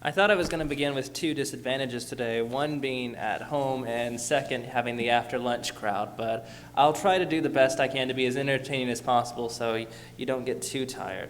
I thought I was going to begin with two disadvantages today, one being at home and second having the after lunch crowd, but I'll try to do the best I can to be as entertaining as possible so you don't get too tired.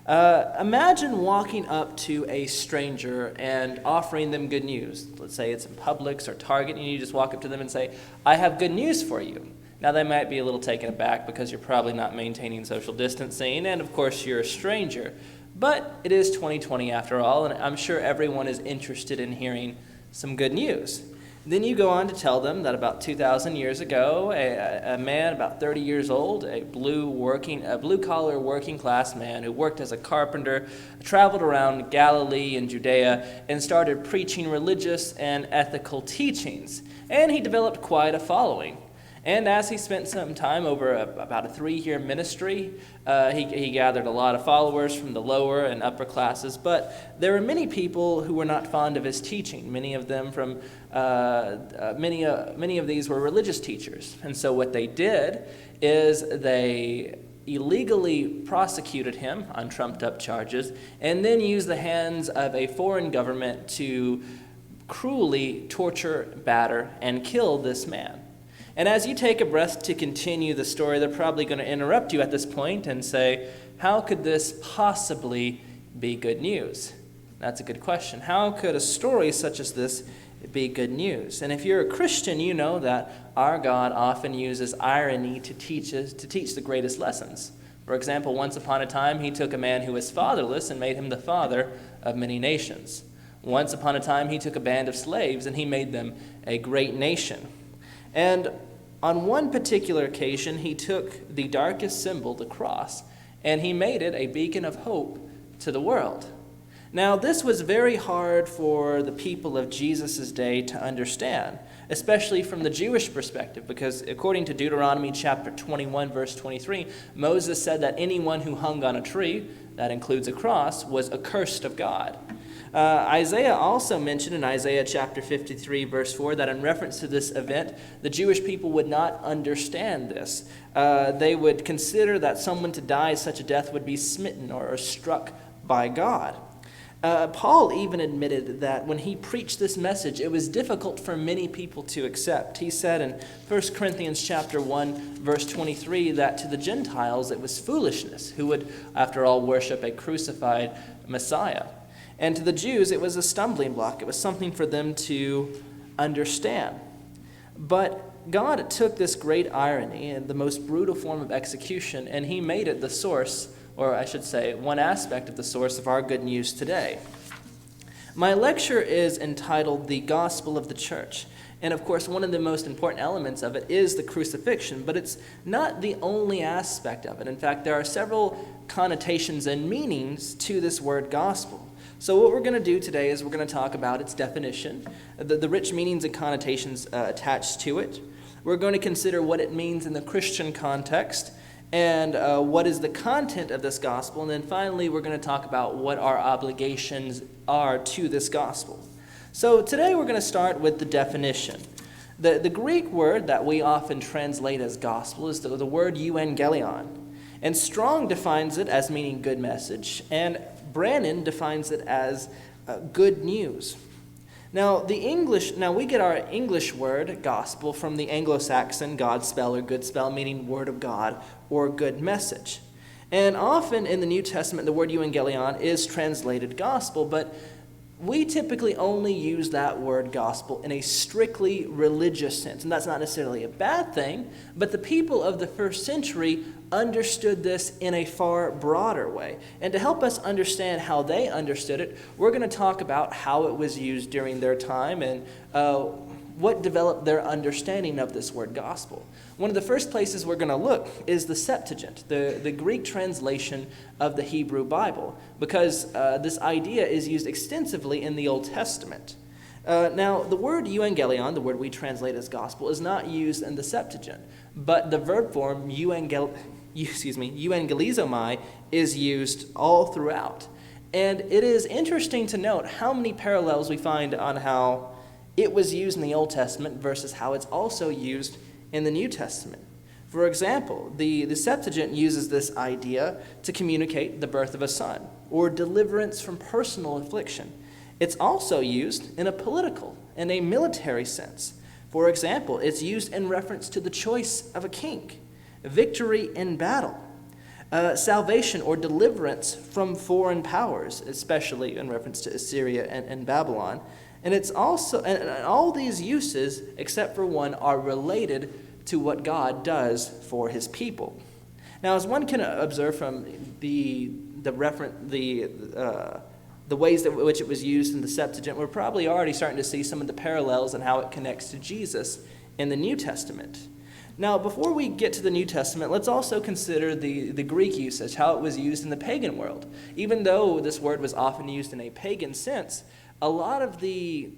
Imagine walking up to a stranger and offering them good news. Let's say it's in Publix or Target, and you just walk up to them and say, "I have good news for you." Now, they might be a little taken aback because you're probably not maintaining social distancing, and of course, you're a stranger. But it is 2020 after all, and I'm sure everyone is interested in hearing some good news. Then you go on to tell them that about 2,000 years ago, a man about 30 years old, a blue-collar working-class man who worked as a carpenter, traveled around Galilee and Judea and started preaching religious and ethical teachings. And he developed quite a following. And as he spent some time over about a 3-year ministry, he gathered a lot of followers from the lower and upper classes. But there were many people who were not fond of his teaching. Many of them many of these were religious teachers. And so what they did is they illegally prosecuted him on trumped-up charges, and then used the hands of a foreign government to cruelly torture, batter, and kill this man. And as you take a breath to continue the story, they're probably going to interrupt you at this point and say, how could this possibly be good news? That's a good question. How could a story such as this be good news? And if you're a Christian, you know that our God often uses irony to teach the greatest lessons. For example, once upon a time, he took a man who was fatherless and made him the father of many nations. Once upon a time, he took a band of slaves and he made them a great nation. And on one particular occasion, he took the darkest symbol, the cross, and he made it a beacon of hope to the world. Now, this was very hard for the people of Jesus' day to understand, especially from the Jewish perspective, because according to Deuteronomy chapter 21, verse 23, Moses said that anyone who hung on a tree, that includes a cross, was accursed of God. Isaiah also mentioned in Isaiah chapter 53, verse 4, that in reference to this event, the Jewish people would not understand this. They would consider that someone to die such a death would be smitten or struck by God. Paul even admitted that when he preached this message, it was difficult for many people to accept. He said in 1 Corinthians chapter 1, verse 23, that to the Gentiles it was foolishness, who would, after all, worship a crucified Messiah. And to the Jews, it was a stumbling block. It was something for them to understand. But God took this great irony and the most brutal form of execution, and he made it the source, or I should say, one aspect of the source of our good news today. My lecture is entitled The Gospel of the Church. And of course, one of the most important elements of it is the crucifixion, but it's not the only aspect of it. In fact, there are several connotations and meanings to this word gospel. So what we're going to do today is we're going to talk about its definition, the rich meanings and connotations attached to it. We're going to consider what it means in the Christian context, and what is the content of this gospel. And then finally, we're going to talk about what our obligations are to this gospel. So today we're going to start with the definition. The Greek word that we often translate as gospel is the word euangelion. And Strong defines it as meaning good message, and Brannon defines it as good news. Now, we get our English word gospel from the Anglo-Saxon Godspell or good spell, meaning word of God or good message. And often in the New Testament, the word euangelion is translated gospel, but we typically only use that word gospel in a strictly religious sense. And that's not necessarily a bad thing, but the people of the first century understood this in a far broader way. And to help us understand how they understood it, we're going to talk about how it was used during their time and what developed their understanding of this word gospel. One of the first places we're going to look is the Septuagint, the Greek translation of the Hebrew Bible, because this idea is used extensively in the Old Testament. Now, the word euangelion, the word we translate as gospel, is not used in the Septuagint, but the verb form euangelizomai is used all throughout. And it is interesting to note how many parallels we find on how it was used in the Old Testament versus how it's also used in the New Testament. For example, the Septuagint uses this idea to communicate the birth of a son or deliverance from personal affliction. It's also used in a political and a military sense. For example, it's used in reference to the choice of a king, victory in battle, salvation or deliverance from foreign powers, especially in reference to Assyria and Babylon. And it's also, and all these uses, except for one, are related to what God does for his people. Now, as one can observe from the ways in which it was used in the Septuagint, we're probably already starting to see some of the parallels and how it connects to Jesus in the New Testament. Now, before we get to the New Testament, let's also consider the Greek usage, how it was used in the pagan world. Even though this word was often used in a pagan sense, a lot of the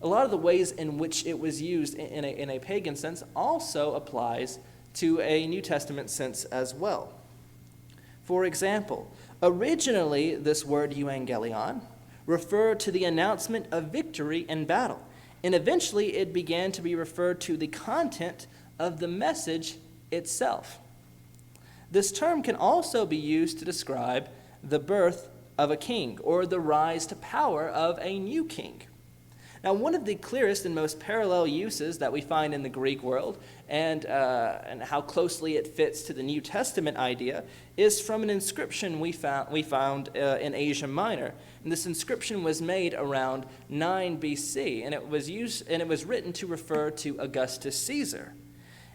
ways in which it was used in a pagan sense also applies to a New Testament sense as well. For example, originally this word euangelion referred to the announcement of victory in battle, and eventually it began to be referred to the content of the message itself. This term can also be used to describe the birth of a king or the rise to power of a new king. Now, one of the clearest and most parallel uses that we find in the Greek world and how closely it fits to the New Testament idea is from an inscription we found in Asia Minor. And this inscription was made around 9 BC, and it was written to refer to Augustus Caesar.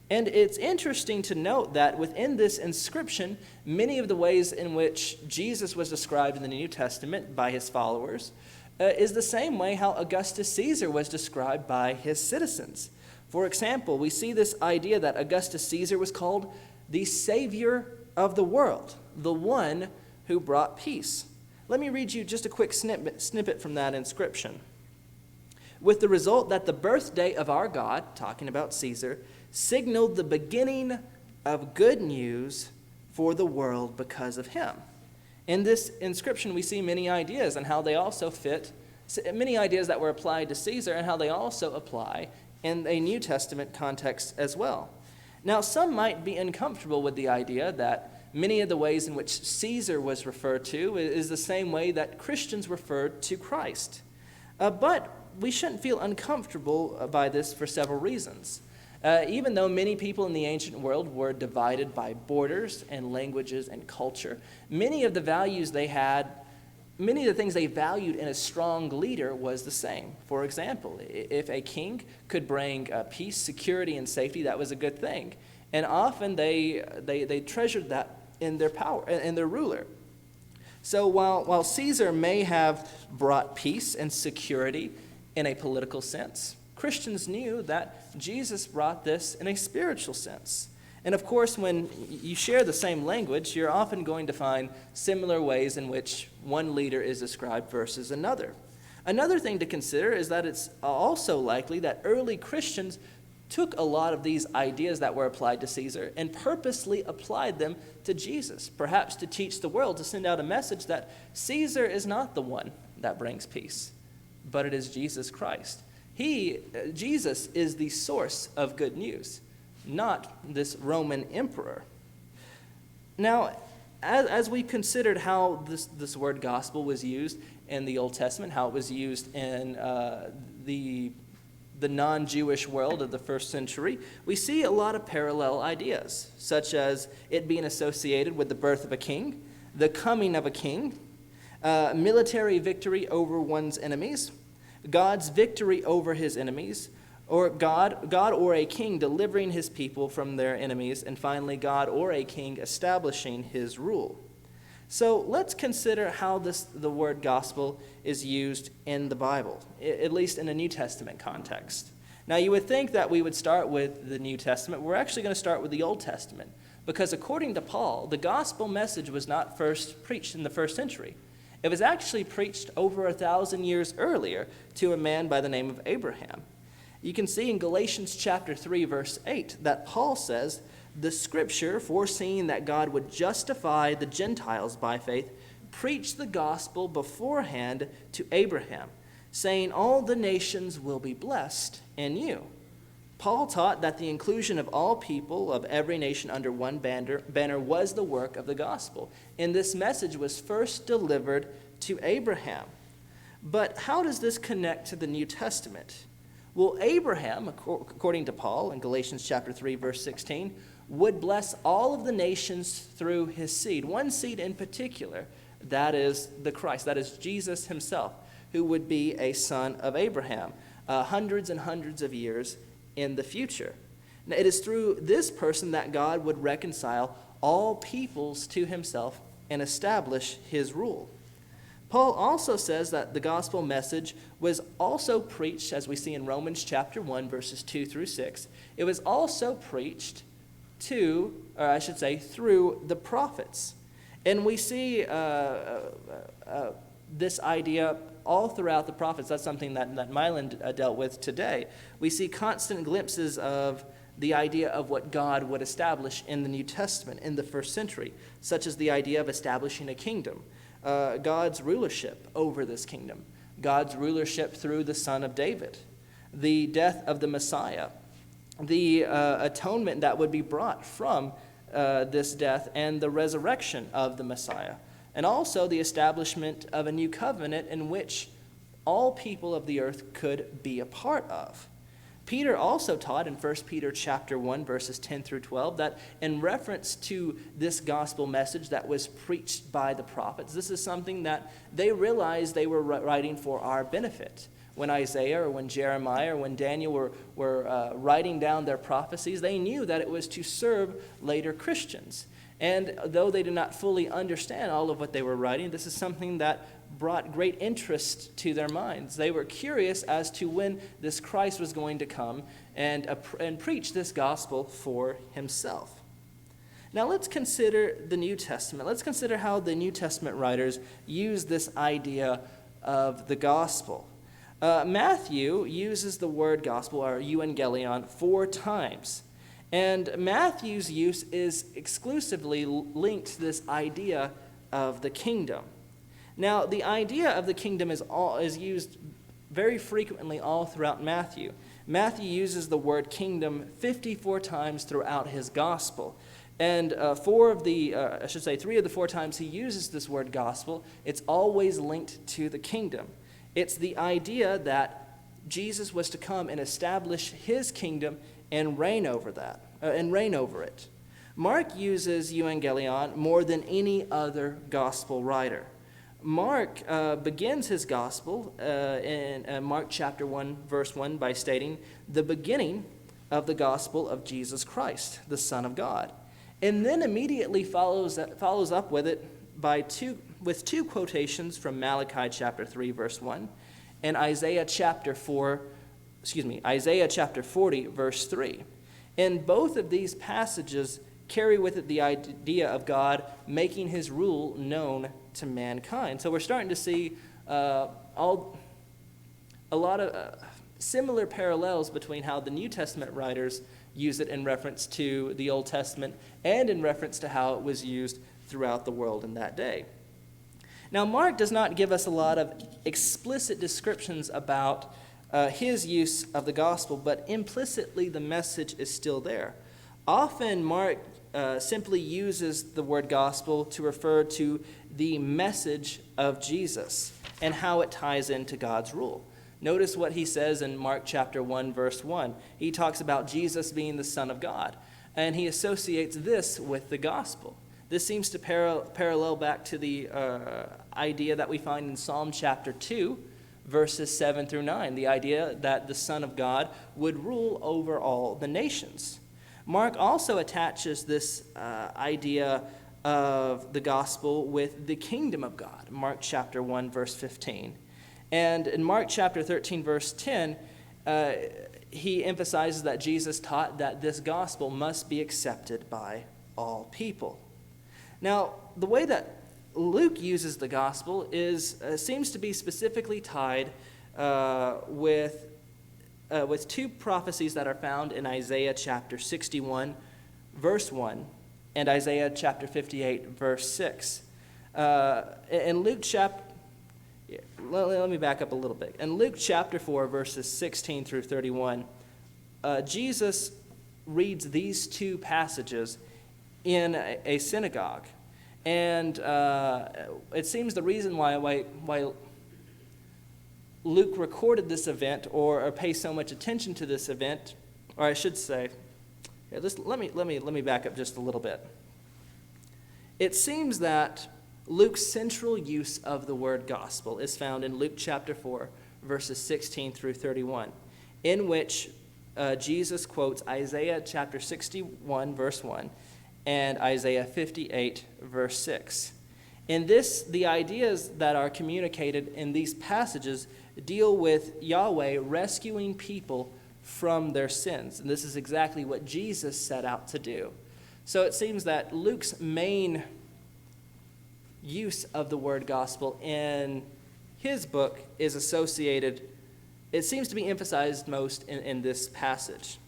And it's interesting to note that within this inscription, many of the ways in which Jesus was described in the New Testament by his followers is the same way how Augustus Caesar was described by his citizens. For example, we see this idea that Augustus Caesar was called the Savior of the world, the one who brought peace. Let me read you just a quick snippet from that inscription. With the result that the birthday of our God, talking about Caesar, signaled the beginning of good news for the world because of him. In this inscription, we see many ideas and how they also fit, many ideas that were applied to Caesar and how they also apply in a New Testament context as well. Now, some might be uncomfortable with the idea that many of the ways in which Caesar was referred to is the same way that Christians referred to Christ. But we shouldn't feel uncomfortable by this for several reasons. Even though many people in the ancient world were divided by borders and languages and culture, many of the things they valued in a strong leader was the same. For example, if a king could bring peace, security, and safety, that was a good thing. And often they treasured that in their power, in their ruler. So while Caesar may have brought peace and security in a political sense, Christians knew that Jesus brought this in a spiritual sense. And of course, when you share the same language, you're often going to find similar ways in which one leader is described versus another. Another thing to consider is that it's also likely that early Christians took a lot of these ideas that were applied to Caesar and purposely applied them to Jesus, perhaps to teach the world, to send out a message that Caesar is not the one that brings peace, but it is Jesus Christ. Jesus is the source of good news, not this Roman emperor. Now, as we considered how this word gospel was used in the Old Testament, how it was used in the non-Jewish world of the first century, we see a lot of parallel ideas, such as it being associated with the birth of a king, the coming of a king, military victory over one's enemies, God's victory over his enemies, or God or a king delivering his people from their enemies, and finally God or a king establishing his rule. So let's consider how the word gospel is used in the Bible, at least in a New Testament context. Now, you would think that we would start with the New Testament. We're actually going to start with the Old Testament, because according to Paul, the gospel message was not first preached in the first century. It was actually preached over 1,000 years earlier to a man by the name of Abraham. You can see in Galatians chapter 3, verse 8, that Paul says, "The scripture, foreseeing that God would justify the Gentiles by faith, preached the gospel beforehand to Abraham, saying, 'All the nations will be blessed in you.'" Paul taught that the inclusion of all people of every nation under one banner was the work of the gospel, and this message was first delivered to Abraham. But how does this connect to the New Testament? Well, Abraham, according to Paul in Galatians chapter 3, verse 16, would bless all of the nations through his seed. One seed in particular, that is the Christ, that is Jesus himself, who would be a son of Abraham, hundreds and hundreds of years in the future. Now, it is through this person that God would reconcile all peoples to himself and establish his rule. Paul also says that the gospel message was also preached, as we see in Romans chapter 1, verses 2 through 6. It was also preached through the prophets. And we see this idea all throughout the prophets. That's something that Mylan dealt with today. We see constant glimpses of the idea of what God would establish in the New Testament in the first century, such as the idea of establishing a kingdom, God's rulership over this kingdom, God's rulership through the Son of David, the death of the Messiah, the atonement that would be brought from this death, and the resurrection of the Messiah, and also the establishment of a new covenant in which all people of the earth could be a part of. Peter also taught in 1 Peter chapter 1, verses 10 through 12, that in reference to this gospel message that was preached by the prophets, this is something that they realized they were writing for our benefit. When Isaiah or when Jeremiah or when Daniel were writing down their prophecies, they knew that it was to serve later Christians. And though they did not fully understand all of what they were writing, this is something that brought great interest to their minds. They were curious as to when this Christ was going to come and preach this gospel for himself. Now let's consider the New Testament. Let's consider how the New Testament writers use this idea of the gospel. Matthew uses the word gospel, or euangelion, 4 times. And Matthew's use is exclusively linked to this idea of the kingdom. Now, the idea of the kingdom is used very frequently all throughout Matthew. Matthew uses the word kingdom 54 times throughout his gospel. And 3 of the 4 times he uses this word gospel, it's always linked to the kingdom. It's the idea that Jesus was to come and establish his kingdom and reign over it. Mark uses euangelion more than any other gospel writer. Mark begins his gospel in Mark chapter 1, verse 1 by stating, "The beginning of the gospel of Jesus Christ, the Son of God." And then immediately follows up with it with two quotations from Malachi chapter 3, verse 1, and Isaiah chapter 40, verse 3. And both of these passages carry with it the idea of God making his rule known to mankind. So we're starting to see a lot of similar parallels between how the New Testament writers use it in reference to the Old Testament and in reference to how it was used throughout the world in that day. Now, Mark does not give us a lot of explicit descriptions about his use of the gospel, but implicitly the message is still there. Often Mark simply uses the word gospel to refer to the message of Jesus and how it ties into God's rule. Notice what he says in Mark chapter 1, verse 1. He talks about Jesus being the Son of God, and he associates this with the gospel. This seems to parallel back to the idea that we find in Psalm chapter 2, verses 7 through 9, the idea that the Son of God would rule over all the nations. Mark also attaches this idea of the gospel with the kingdom of God, Mark chapter 1, verse 15. And in Mark chapter 13, verse 10, he emphasizes that Jesus taught that this gospel must be accepted by all people. Now, the way that Luke uses the gospel seems to be specifically tied with 2 prophecies that are found in Isaiah chapter 61, verse 1, and Isaiah chapter 58, verse 6. In Luke chapter, let me back up a little bit. In Luke chapter 4, verses 16 through 31, Jesus reads these 2 passages in a synagogue. And it seems the reason why Luke recorded this event or pay so much attention to this event, or I should say, let me back up just a little bit. It seems that Luke's central use of the word gospel is found in Luke chapter 4, verses 16 through 31, in which Jesus quotes Isaiah chapter 61, verse 1, and Isaiah 58, verse 6. In this, the ideas that are communicated in these passages deal with Yahweh rescuing people from their sins. And this is exactly what Jesus set out to do. So it seems that Luke's main use of the word gospel in his book is associated, it seems to be emphasized most in this passage.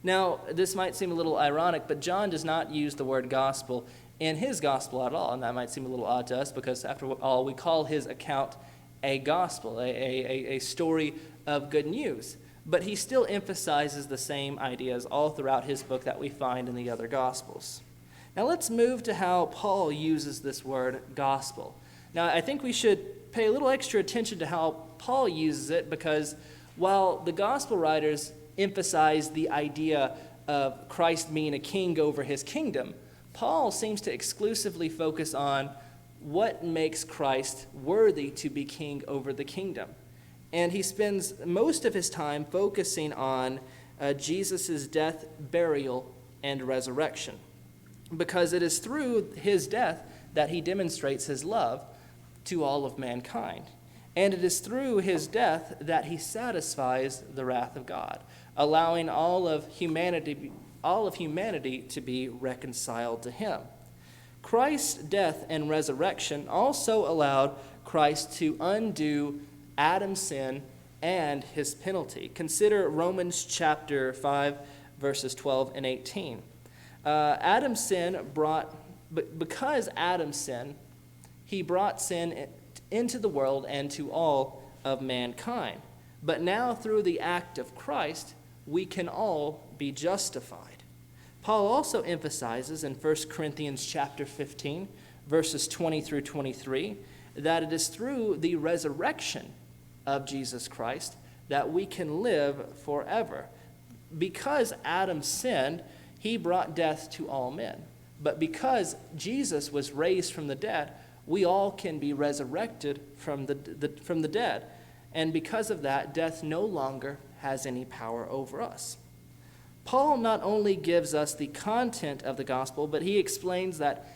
Now, this might seem a little ironic, but John does not use the word gospel in his gospel at all, and that might seem a little odd to us because, after all, we call his account a gospel, a story of good news. But he still emphasizes the same ideas all throughout his book that we find in the other gospels. Now let's move to how Paul uses this word gospel. Now I think we should pay a little extra attention to how Paul uses it, because while the gospel writers emphasize the idea of Christ being a king over his kingdom, Paul seems to exclusively focus on what makes Christ worthy to be king over the kingdom. And he spends most of his time focusing on Jesus' death, burial, and resurrection, because it is through his death that he demonstrates his love to all of mankind. And it is through his death that he satisfies the wrath of God, allowing all of humanity to be reconciled to him. Christ's death and resurrection also allowed Christ to undo Adam's sin and his penalty. Consider Romans chapter 5, verses 12 and 18. Adam's sin because Adam's sin, he brought sin into the world and to all of mankind. But now through the act of Christ, we can all be justified. Paul also emphasizes in 1 Corinthians chapter 15, verses 20 through 23, that it is through the resurrection of Jesus Christ that we can live forever. Because Adam sinned, he brought death to all men. But because Jesus was raised from the dead, we all can be resurrected from the dead. And because of that, death no longer has any power over us. Paul not only gives us the content of the gospel, but he explains that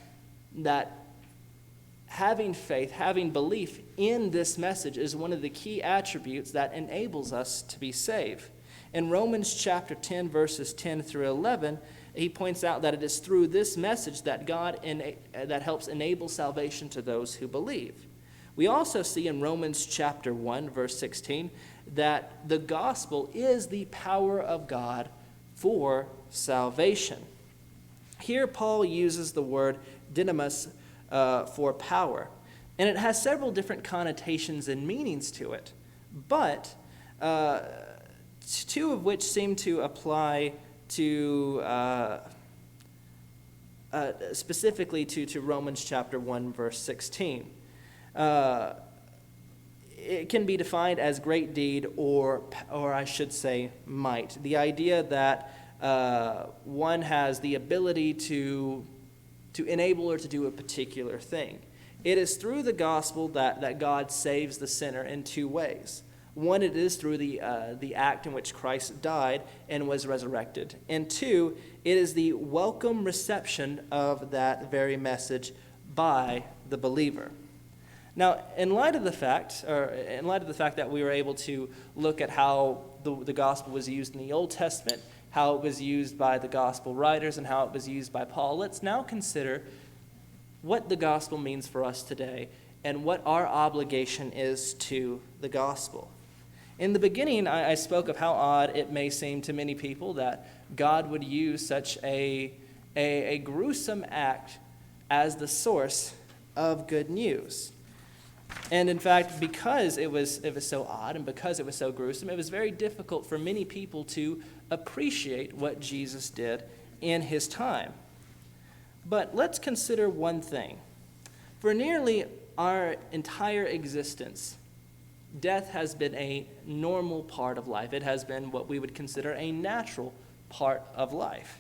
having faith, having belief in this message is one of the key attributes that enables us to be saved. In Romans chapter 10, verses 10 through 11, he points out that it is through this message that that helps enable salvation to those who believe. We also see in Romans chapter 1, verse 16, that the gospel is the power of God for salvation. Here Paul uses the word dynamis for power, and it has several different connotations and meanings to it, but two of which seem to apply to specifically to Romans chapter 1, verse 16. It can be defined as great deed or I should say might. The idea that one has the ability to enable or to do a particular thing. It is through the gospel that God saves the sinner in two ways. One, it is through the act in which Christ died and was resurrected. And two, it is the welcome reception of that very message by the believer. Now, in light of the fact that we were able to look at how the gospel was used in the Old Testament, how it was used by the gospel writers, and how it was used by Paul, let's now consider what the gospel means for us today and what our obligation is to the gospel. In the beginning, I spoke of how odd it may seem to many people that God would use such a gruesome act as the source of good news. And in fact, because it was so odd and because it was so gruesome, it was very difficult for many people to appreciate what Jesus did in his time. But let's consider one thing. For nearly our entire existence, death has been a normal part of life. It has been what we would consider a natural part of life.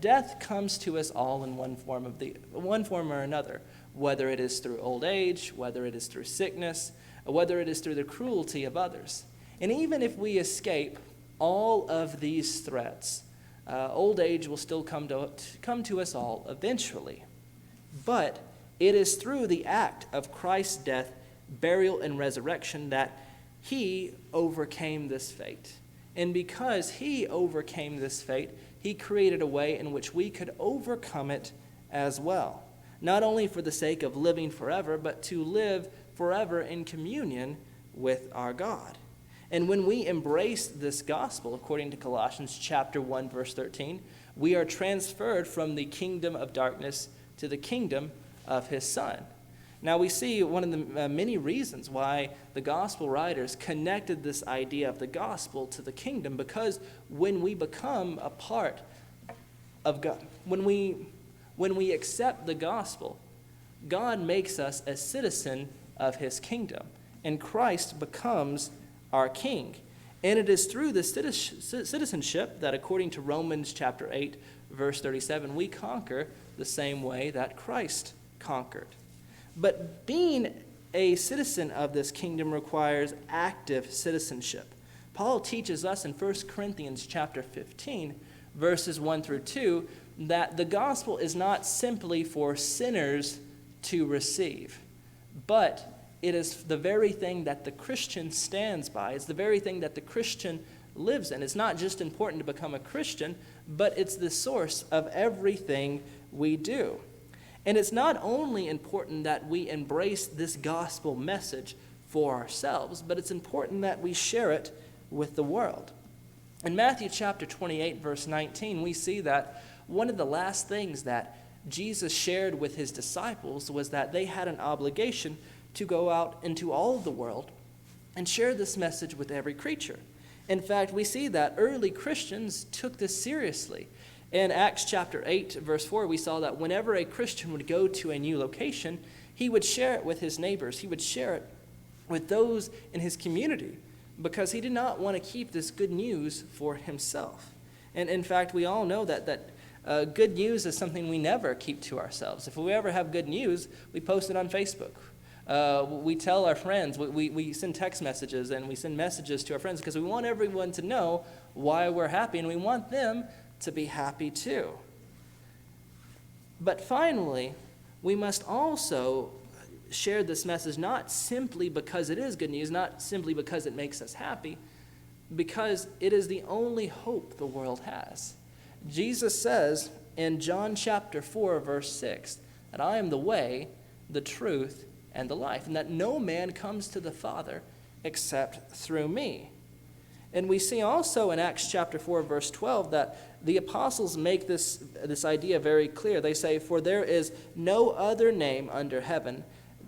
Death comes to us all in one form or another, whether it is through old age, whether it is through sickness, whether it is through the cruelty of others. And even if we escape all of these threats, old age will still come to us all eventually. But it is through the act of Christ's death, burial, and resurrection that he overcame this fate. And because he overcame this fate, he created a way in which we could overcome it as well. Not only for the sake of living forever, but to live forever in communion with our God. And when we embrace this gospel, according to Colossians chapter 1, verse 13, we are transferred from the kingdom of darkness to the kingdom of his Son. Now we see one of the many reasons why the gospel writers connected this idea of the gospel to the kingdom, because when we become a part of God, when we accept the gospel, God makes us a citizen of his kingdom, and Christ becomes our king. And it is through this citizenship that, according to Romans chapter 8, verse 37, we conquer the same way that Christ conquered. But being a citizen of this kingdom requires active citizenship. Paul teaches us in 1 Corinthians chapter 15, verses 1 through 2, that the gospel is not simply for sinners to receive, but it is the very thing that the Christian stands by. It's the very thing that the Christian lives in. It's not just important to become a Christian, but it's the source of everything we do. And it's not only important that we embrace this gospel message for ourselves, but it's important that we share it with the world. In Matthew chapter 28, verse 19, we see that one of the last things that Jesus shared with his disciples was that they had an obligation to go out into all of the world and share this message with every creature. In fact, we see that early Christians took this seriously. In Acts chapter 8, verse 4, we saw that whenever a Christian would go to a new location, he would share it with his neighbors. He would share it with those in his community because he did not want to keep this good news for himself. And in fact, we all know that good news is something we never keep to ourselves. If we ever have good news, we post it on Facebook. We tell our friends, we send text messages and we send messages to our friends because we want everyone to know why we're happy and we want them to be happy too. But finally, we must also share this message not simply because it is good news, not simply because it makes us happy, because it is the only hope the world has. Jesus says in John chapter 4, verse 6, that I am the way, the truth, and the life, and that no man comes to the Father except through me. And we see also in Acts chapter 4, verse 12, that the apostles make this idea very clear. They say, for there is no other name under heaven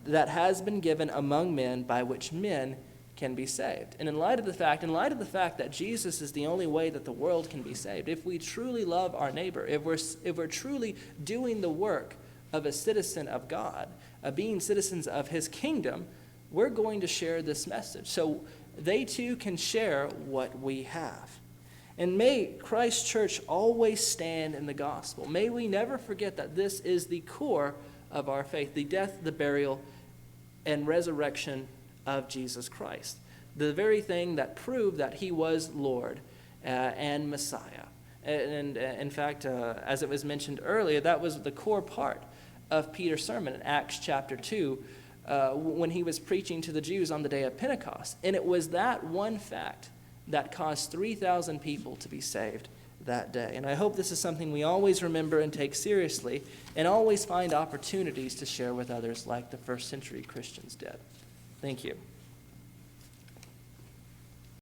that has been given among men by which men can be saved. And in light of the fact that Jesus is the only way that the world can be saved, if we truly love our neighbor, if we're truly doing the work of a citizen of God, being citizens of his kingdom, we're going to share this message. So they too can share what we have. And may Christ Church always stand in the gospel. May we never forget that this is the core of our faith, the death, the burial, and resurrection of Jesus Christ. The very thing that proved that he was Lord and Messiah. And in fact, as it was mentioned earlier, that was the core part of Peter's sermon in Acts chapter 2, when he was preaching to the Jews on the day of Pentecost. And it was that one fact that caused 3,000 people to be saved that day. And I hope this is something we always remember and take seriously, and always find opportunities to share with others like the first century Christians did. Thank you.